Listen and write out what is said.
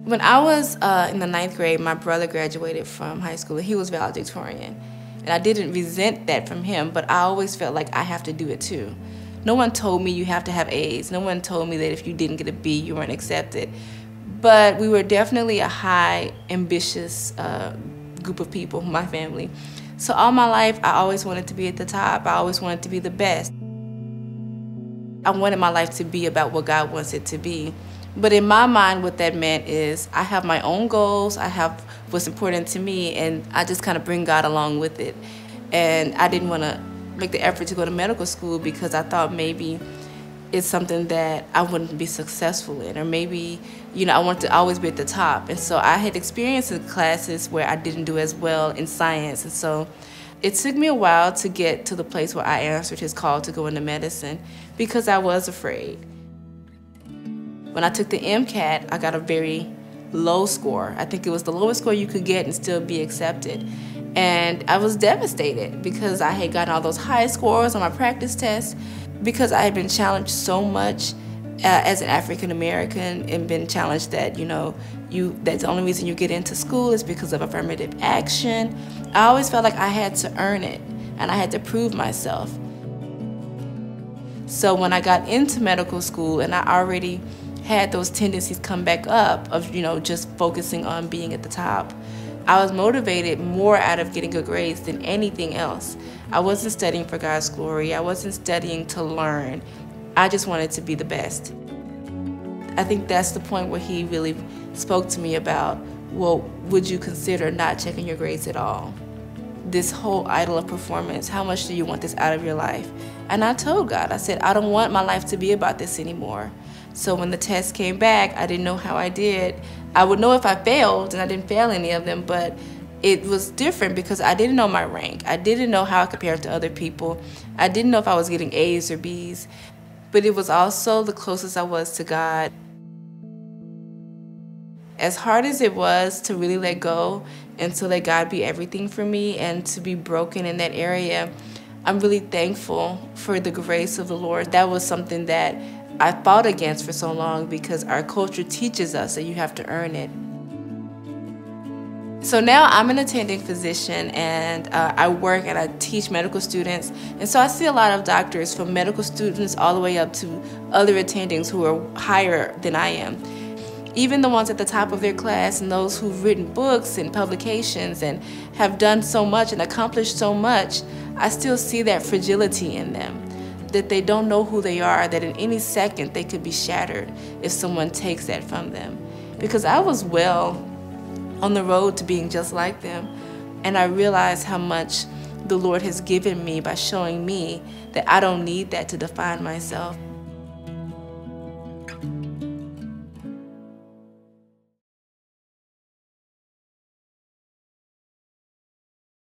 When I was in the 9th grade, my brother graduated from high school, and he was valedictorian. And I didn't resent that from him, but I always felt like I have to do it too. No one told me you have to have A's. No one told me that if you didn't get a B, you weren't accepted. But we were definitely a high, ambitious group of people, my family. So all my life, I always wanted to be at the top. I always wanted to be the best. I wanted my life to be about what God wants it to be. But in my mind, what that meant is I have my own goals, I have what's important to me, and I just kind of bring God along with it. And I didn't want to make the effort to go to medical school because I thought maybe it's something that I wouldn't be successful in, or maybe, I wanted to always be at the top. And so I had experience in classes where I didn't do as well in science. And so it took me a while to get to the place where I answered his call to go into medicine because I was afraid. When I took the MCAT, I got a very low score. I think it was the lowest score you could get and still be accepted. And I was devastated because I had gotten all those high scores on my practice tests because I had been challenged so much as an African American and been challenged that, that's the only reason you get into school is because of affirmative action. I always felt like I had to earn it and I had to prove myself. So when I got into medical school and I already had those tendencies come back up of, just focusing on being at the top, I was motivated more out of getting good grades than anything else. I wasn't studying for God's glory. I wasn't studying to learn. I just wanted to be the best. I think that's the point where he really spoke to me about, well, would you consider not checking your grades at all? This whole idol of performance, how much do you want this out of your life? And I told God, I said, I don't want my life to be about this anymore. So when the test came back, I didn't know how I did. I would know if I failed, and I didn't fail any of them, but it was different because I didn't know my rank. I didn't know how I compared to other people. I didn't know if I was getting A's or B's, but it was also the closest I was to God. As hard as it was to really let go and to let God be everything for me and to be broken in that area, I'm really thankful for the grace of the Lord. That was something that I fought against for so long because our culture teaches us that you have to earn it. So now I'm an attending physician and I work and I teach medical students. And so I see a lot of doctors, from medical students all the way up to other attendings who are higher than I am. Even the ones at the top of their class and those who've written books and publications and have done so much and accomplished so much, I still see that fragility in them, that they don't know who they are, that in any second they could be shattered if someone takes that from them. Because I was well on the road to being just like them, and I realized how much the Lord has given me by showing me that I don't need that to define myself.